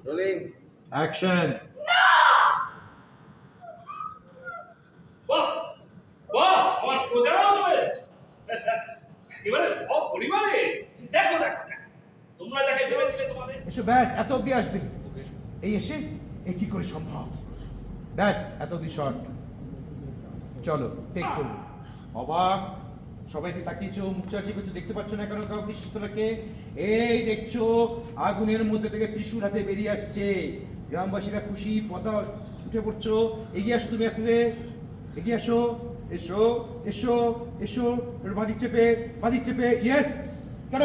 Rolling. Action. বাহ বাহ আমার প্রজা আসবে এবারে সব পরিবারে দেখো দেখো দেখো। তোমরা যাকে ভেবেছিলে তোমাদের এসো ব্যাস, এত অব্দি আসবে। এই এসে এ কি করে সম্ভব? ব্যাস এত অব্দি শর্ট। চলো টেক করবো। অবাক সবাই তাকিয়েছো, মুখ চাচি করছো, দেখতে পাচ্ছ না কেন কাউকে? শীতলাকে এই দেখছো আগুনের মধ্যে থেকে ত্রিশূল হাতে বেরিয়ে আসছে। গ্রামবাসীরা খুশি, পদা উঠে পড়ছো। এগিয়ে আসো, তুমি আসলে এগিয়ে আসো। এসো এসো এসো, বাঁধি চেপে ইয়েস, কেন